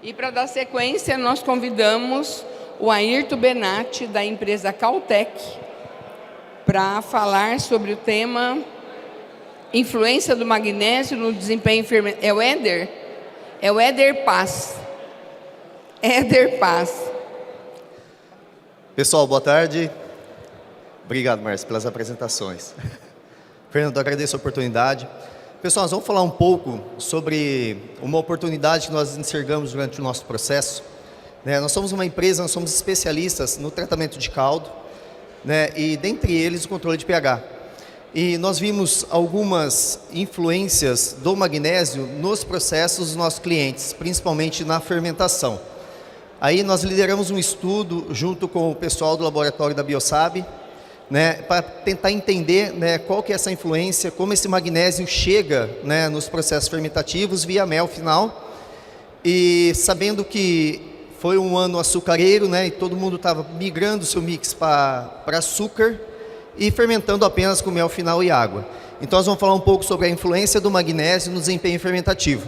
E para dar sequência, nós convidamos o Ayrton Benatti, da empresa Caltech, para falar sobre o tema influência do magnésio no desempenho fermental. É o Éder? É o Éder Paz. Éder Paz. Pessoal, boa tarde. Obrigado, Márcio, pelas apresentações. Fernando, eu agradeço a oportunidade. Pessoal, nós vamos falar um pouco sobre uma oportunidade que nós enxergamos durante o nosso processo. Nós somos uma empresa, nós somos especialistas no tratamento de caldo, e dentre eles o controle de pH. E nós vimos algumas influências do magnésio nos processos dos nossos clientes, principalmente na fermentação. Aí nós lideramos um estudo junto com o pessoal do laboratório da Biosab, para tentar entender qual que é essa influência, como esse magnésio chega nos processos fermentativos via mel final. E sabendo que foi um ano açucareiro, e todo mundo estava migrando o seu mix para açúcar e fermentando apenas com mel final e água. Então nós vamos falar um pouco sobre a influência do magnésio no desempenho fermentativo.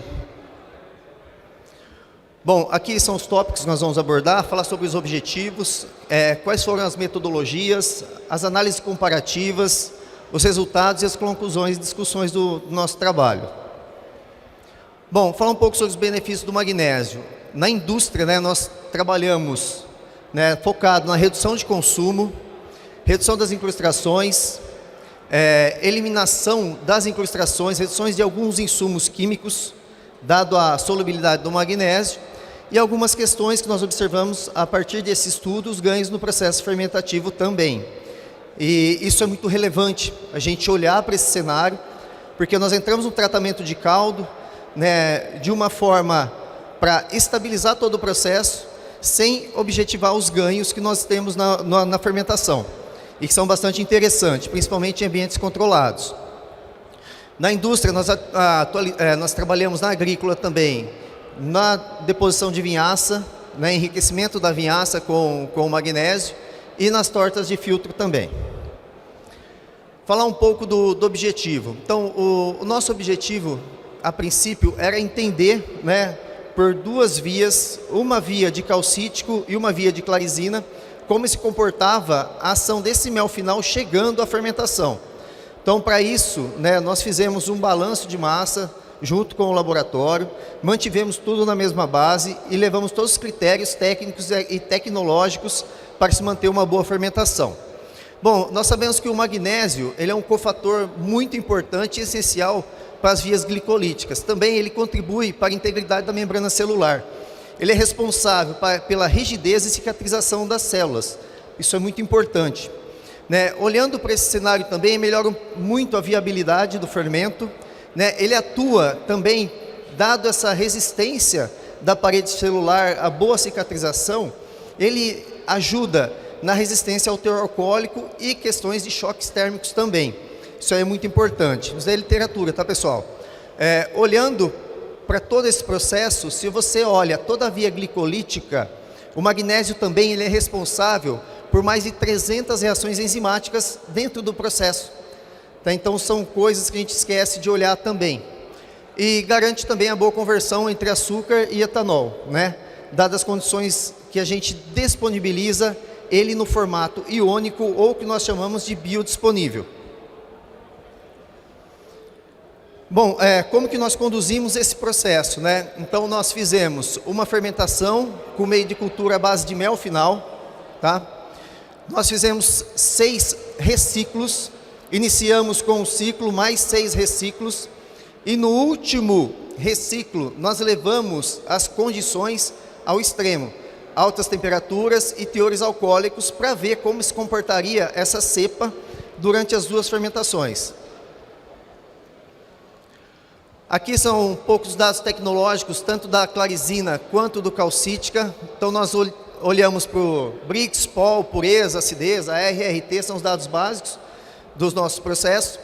Bom, aqui são os tópicos que nós vamos abordar, falar sobre os objetivos, quais foram as metodologias, as análises comparativas, os resultados e as conclusões e discussões do nosso trabalho. Bom, falar um pouco sobre os benefícios do magnésio. Na indústria, nós trabalhamos focado na redução de consumo, redução das incrustações, eliminação das incrustações, reduções de alguns insumos químicos, dado a solubilidade do magnésio, e algumas questões que nós observamos a partir desse estudo, os ganhos no processo fermentativo também. E isso é muito relevante, a gente olhar para esse cenário, porque nós entramos no tratamento de caldo, de uma forma para estabilizar todo o processo, sem objetivar os ganhos que nós temos na fermentação, e que são bastante interessantes, principalmente em ambientes controlados. Na indústria, nós trabalhamos na agrícola também, na deposição de vinhaça, enriquecimento da vinhaça com magnésio e nas tortas de filtro também. Falar um pouco do objetivo. Então, o nosso objetivo, a princípio, era entender, por duas vias, uma via de calcítico e uma via de clarizina, como se comportava a ação desse mel final chegando à fermentação. Então, para isso, nós fizemos um balanço de massa junto com o laboratório, mantivemos tudo na mesma base e levamos todos os critérios técnicos e tecnológicos para se manter uma boa fermentação. Bom, nós sabemos que o magnésio ele é um cofator muito importante e essencial para as vias glicolíticas. Também ele contribui para a integridade da membrana celular. Ele é responsável pela rigidez e cicatrização das células. Isso é muito importante. Olhando para esse cenário também, melhora muito a viabilidade do fermento. Ele atua também, dado essa resistência da parede celular, a boa cicatrização, ele ajuda na resistência ao teor alcoólico e questões de choques térmicos também. Isso aí é muito importante. Isso é literatura, tá, pessoal? Olhando para todo esse processo, se você olha toda a via glicolítica, o magnésio também ele é responsável por mais de 300 reações enzimáticas dentro do processo. Então, são coisas que a gente esquece de olhar também. E garante também a boa conversão entre açúcar e etanol, dadas as condições que a gente disponibiliza ele no formato iônico ou que nós chamamos de biodisponível. Bom, como que nós conduzimos esse processo? Então, nós fizemos uma fermentação com meio de cultura à base de mel final. Tá? Nós fizemos 6 reciclos. Iniciamos com um ciclo, mais 6 reciclos, e no último reciclo, nós levamos as condições ao extremo, altas temperaturas e teores alcoólicos, para ver como se comportaria essa cepa durante as 2 fermentações. Aqui são poucos dados tecnológicos, tanto da clarizina quanto do calcítica. Então, nós olhamos para o Brix, POL, pureza, acidez, a RRT, são os dados básicos dos nossos processos.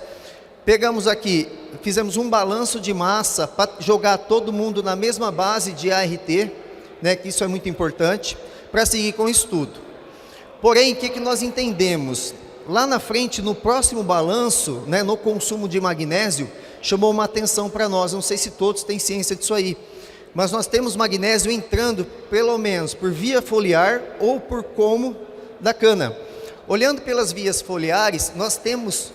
Pegamos aqui, fizemos um balanço de massa para jogar todo mundo na mesma base de ART, que isso é muito importante, para seguir com o estudo. Porém, o que nós entendemos? Lá na frente, no próximo balanço, no consumo de magnésio, chamou uma atenção para nós, não sei se todos têm ciência disso aí. mas nós temos magnésio entrando pelo menos por via foliar ou por como da cana. Olhando pelas vias foliares, nós temos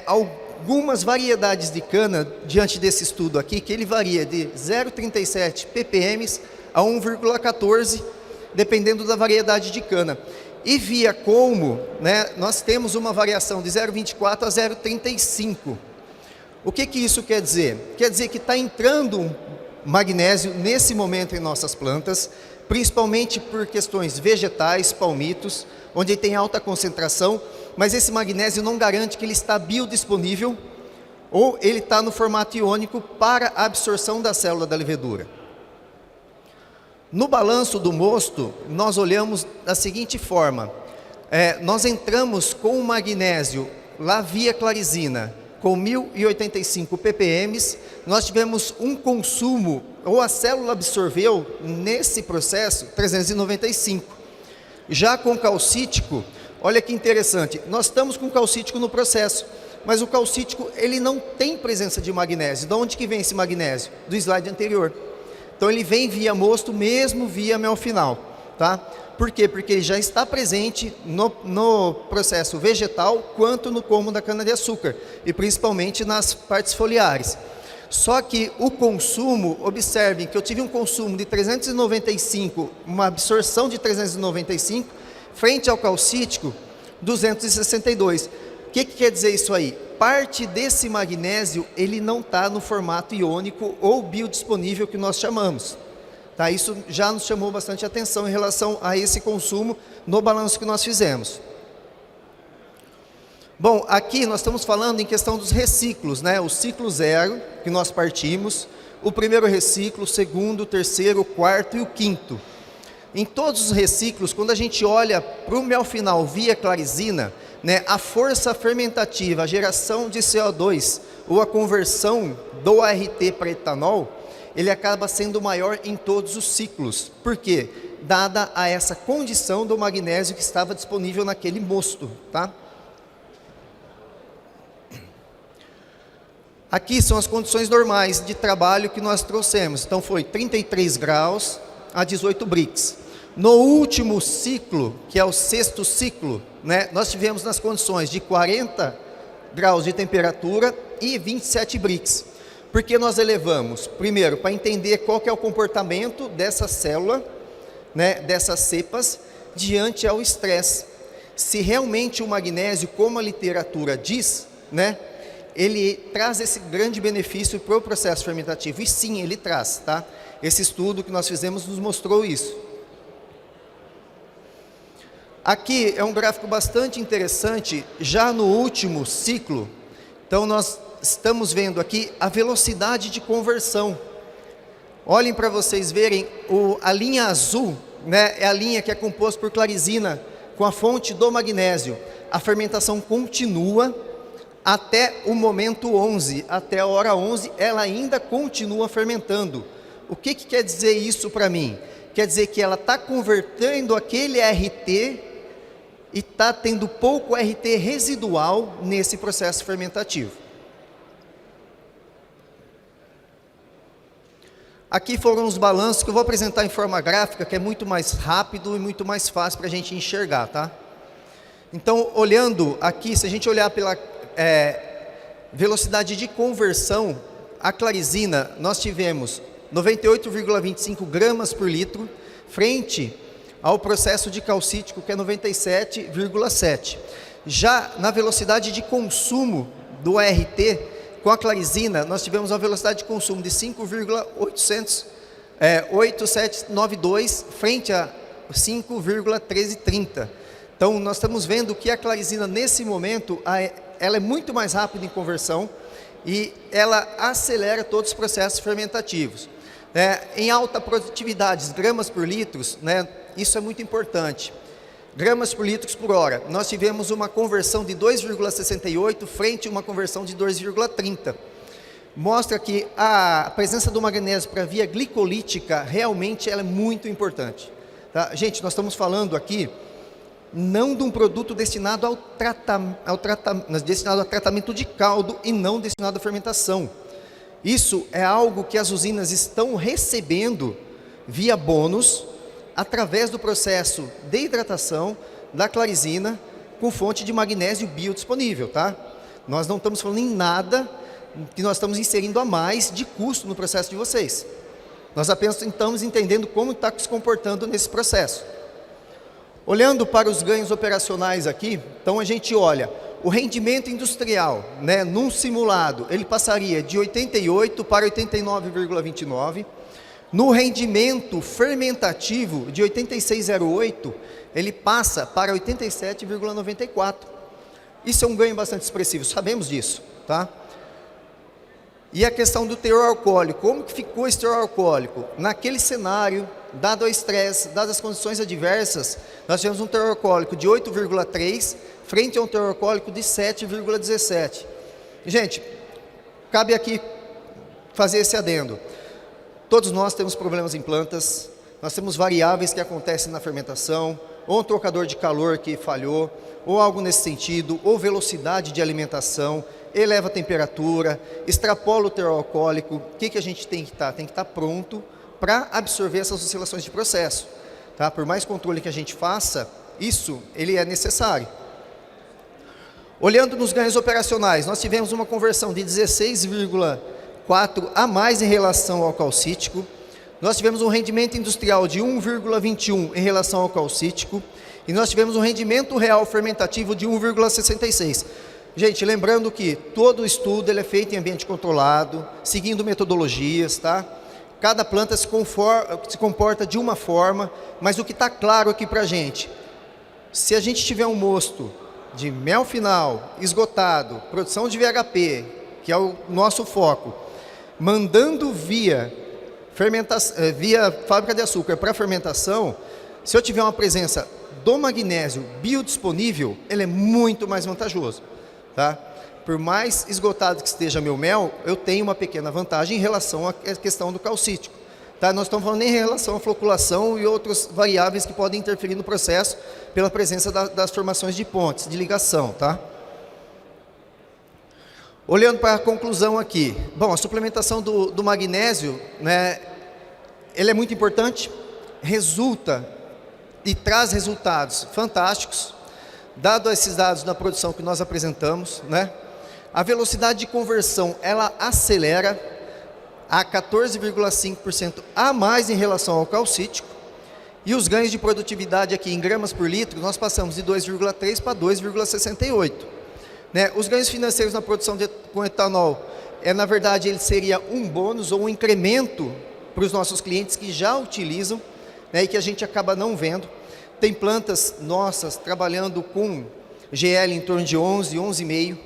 algumas variedades de cana diante desse estudo aqui, que ele varia de 0,37 ppm a 1,14, dependendo da variedade de cana. E via colmo, né, nós temos uma variação de 0,24 a 0,35. O que isso quer dizer? Quer dizer que está entrando magnésio nesse momento em nossas plantas, principalmente por questões vegetais, palmitos, onde tem alta concentração, mas esse magnésio não garante que ele está biodisponível ou ele está no formato iônico para a absorção da célula da levedura. No balanço do mosto, nós olhamos da seguinte forma, nós entramos com o magnésio lá via clarizina, com 1085 ppm, nós tivemos um consumo, ou a célula absorveu nesse processo 395. Já com calcítico, olha que interessante, nós estamos com calcítico no processo, mas o calcítico ele não tem presença de magnésio. De onde que vem esse magnésio? Do slide anterior. Então ele vem via mosto, mesmo via mel final, tá? Por quê? Porque ele já está presente no processo vegetal, quanto no como da cana-de-açúcar, e principalmente nas partes foliares. Só que o consumo, observem que eu tive um consumo de 395, uma absorção de 395, frente ao calcítico, 262. O que quer dizer isso aí? Parte desse magnésio, ele não está no formato iônico ou biodisponível que nós chamamos. Tá? Isso já nos chamou bastante atenção em relação a esse consumo no balanço que nós fizemos. Bom, aqui nós estamos falando em questão dos reciclos, né? O ciclo zero, que nós partimos, o primeiro reciclo, o segundo, o terceiro, o quarto e o quinto. Em todos os reciclos, quando a gente olha para o mel final via clarizina, né, a força fermentativa, a geração de CO2 ou a conversão do ART para etanol, ele acaba sendo maior em todos os ciclos. Por quê? Dada a essa condição do magnésio que estava disponível naquele mosto, tá? Aqui são as condições normais de trabalho que nós trouxemos. Então foi 33 graus a 18 Brix. No último ciclo, que é o sexto ciclo, né, nós tivemos nas condições de 40 graus de temperatura e 27 Brix. Porque nós elevamos, primeiro, para entender qual que é o comportamento dessa célula, né, dessas cepas, diante ao estresse. Se realmente o magnésio, como a literatura diz, né, ele traz esse grande benefício para o processo fermentativo. E sim, ele traz, tá? Esse estudo que nós fizemos nos mostrou isso. Aqui é um gráfico bastante interessante, já no último ciclo. Então, nós estamos vendo aqui a velocidade de conversão. Olhem para vocês verem, a linha azul, né, é a linha que é composta por clarizina, com a fonte do magnésio. A fermentação continua até o momento 11, até a hora 11, ela ainda continua fermentando. O que quer dizer isso para mim? Quer dizer que ela está convertendo aquele RT e está tendo pouco RT residual nesse processo fermentativo. Aqui foram os balanços que eu vou apresentar em forma gráfica, que é muito mais rápido e muito mais fácil para a gente enxergar, tá? Então, olhando aqui, se a gente olhar pela velocidade de conversão, a clarizina, nós tivemos 98,25 gramas por litro, frente ao processo de calcítico, que é 97,7. Já na velocidade de consumo do ART, com a clarizina, nós tivemos uma velocidade de consumo de 5,8792, frente a 5,1330. Então, nós estamos vendo que a clarizina, nesse momento, ela é muito mais rápida em conversão e ela acelera todos os processos fermentativos. Em alta produtividade, gramas por litro, né, isso é muito importante. Gramas por litro por hora, nós tivemos uma conversão de 2,68 frente a uma conversão de 2,30. Mostra que a presença do magnésio para via glicolítica, realmente ela é muito importante. Tá? Gente, nós estamos falando aqui não de um produto destinado destinado a tratamento de caldo e não destinado à fermentação. Isso é algo que as usinas estão recebendo via bônus, através do processo de hidratação da clarizina com fonte de magnésio biodisponível, tá? Nós não estamos falando em nada que nós estamos inserindo a mais de custo no processo de vocês. Nós apenas estamos entendendo como está se comportando nesse processo. Olhando para os ganhos operacionais aqui, então a gente olha o rendimento industrial, né, num simulado, ele passaria de 88 para 89,29. No rendimento fermentativo, de 86,08, ele passa para 87,94. Isso é um ganho bastante expressivo, sabemos disso, tá? E a questão do teor alcoólico, como que ficou esse teor alcoólico? Naquele cenário, dado o estresse, dadas as condições adversas, nós tivemos um teor alcoólico de 8,3, frente a um teor alcoólico de 7,17. Gente, cabe aqui fazer esse adendo. Todos nós temos problemas em plantas, nós temos variáveis que acontecem na fermentação, ou um trocador de calor que falhou, ou algo nesse sentido, ou velocidade de alimentação, eleva a temperatura, extrapola o teor alcoólico. O que a gente tem que estar? Tem que estar pronto para absorver essas oscilações de processo. Tá? Por mais controle que a gente faça, isso ele é necessário. Olhando nos ganhos operacionais, nós tivemos uma conversão de 16,4 a mais em relação ao calcítico. Nós tivemos um rendimento industrial de 1,21 em relação ao calcítico. E nós tivemos um rendimento real fermentativo de 1,66. Gente, lembrando que todo o estudo ele é feito em ambiente controlado, seguindo metodologias, tá? Cada planta se comporta de uma forma, mas o que está claro aqui para a gente, se a gente tiver um mosto de mel final, esgotado, produção de VHP, que é o nosso foco, mandando via fábrica de açúcar para fermentação, se eu tiver uma presença do magnésio biodisponível, ele é muito mais vantajoso. Tá? Por mais esgotado que esteja meu mel, eu tenho uma pequena vantagem em relação à questão do calcítico. Tá? Nós estamos falando em relação à floculação e outras variáveis que podem interferir no processo pela presença das formações de pontes, de ligação. Tá? Olhando para a conclusão aqui, bom, a suplementação do magnésio, né, ele é muito importante, resulta e traz resultados fantásticos. Dado esses dados da produção que nós apresentamos, né, a velocidade de conversão ela acelera a 14,5% a mais em relação ao calcítico, e os ganhos de produtividade aqui em gramas por litro, nós passamos de 2,3 para 2,68. Né, os ganhos financeiros na produção com etanol, na verdade, ele seria um bônus ou um incremento para os nossos clientes que já utilizam, né, e que a gente acaba não vendo. Tem plantas nossas trabalhando com GL em torno de 11, 11,5,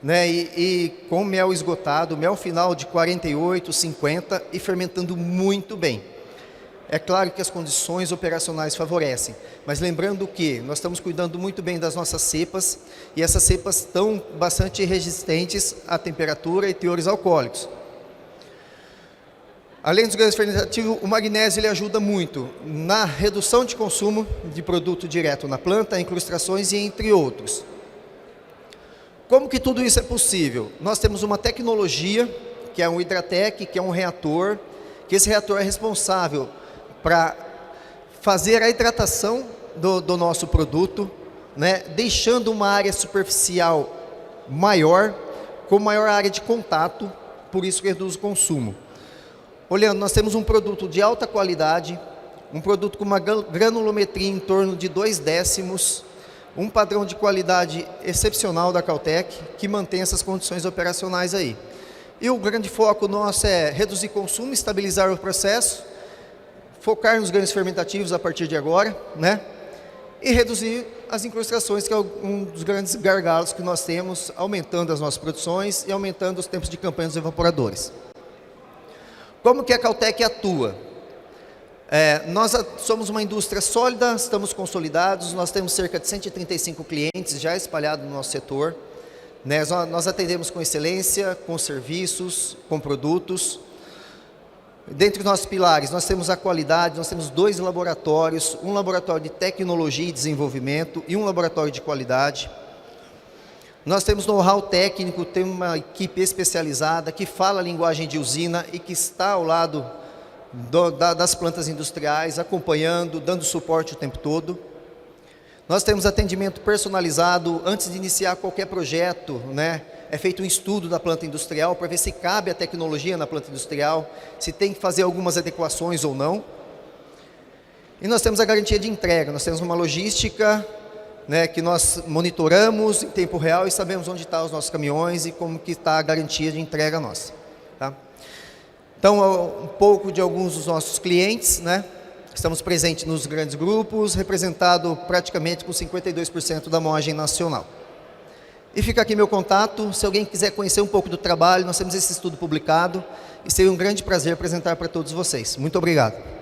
né, e com mel esgotado, mel final de 48, 50 e fermentando muito bem. É claro que as condições operacionais favorecem, mas lembrando que nós estamos cuidando muito bem das nossas cepas, e essas cepas estão bastante resistentes à temperatura e teores alcoólicos. Além dos ganhos fermentativos, o magnésio ele ajuda muito na redução de consumo de produto direto na planta, incrustações e entre outros. Como que tudo isso é possível? Nós temos uma tecnologia, que é um Hidratec, que é um reator, que esse reator é responsável para fazer a hidratação do nosso produto, né, deixando uma área superficial maior, com maior área de contato, por isso que reduz o consumo. Olhando, nós temos um produto de alta qualidade, um produto com uma granulometria em torno de 0,2, um padrão de qualidade excepcional da Caltech, que mantém essas condições operacionais aí. E o grande foco nosso é reduzir consumo, estabilizar o processo, focar nos ganhos fermentativos a partir de agora, né? E reduzir as incrustações, que é um dos grandes gargalos que nós temos, aumentando as nossas produções e aumentando os tempos de campanha dos evaporadores. Como que a Caltech atua? Nós somos uma indústria sólida, estamos consolidados, nós temos cerca de 135 clientes já espalhados no nosso setor. Né? Nós atendemos com excelência, com serviços, com produtos. Dentre os nossos pilares, nós temos a qualidade, nós temos 2 laboratórios, um laboratório de tecnologia e desenvolvimento e um laboratório de qualidade. Nós temos know-how técnico, temos uma equipe especializada que fala a linguagem de usina e que está ao lado das plantas industriais, acompanhando, dando suporte o tempo todo. Nós temos atendimento personalizado antes de iniciar qualquer projeto, né? É feito um estudo da planta industrial para ver se cabe a tecnologia na planta industrial, se tem que fazer algumas adequações ou não. E nós temos a garantia de entrega, nós temos uma logística, né, que nós monitoramos em tempo real e sabemos onde estão os nossos caminhões e como que está a garantia de entrega nossa. Tá? Então, um pouco de alguns dos nossos clientes, né? Estamos presentes nos grandes grupos, representado praticamente com 52% da moagem nacional. E fica aqui meu contato, se alguém quiser conhecer um pouco do trabalho, nós temos esse estudo publicado e seria um grande prazer apresentar para todos vocês. Muito obrigado.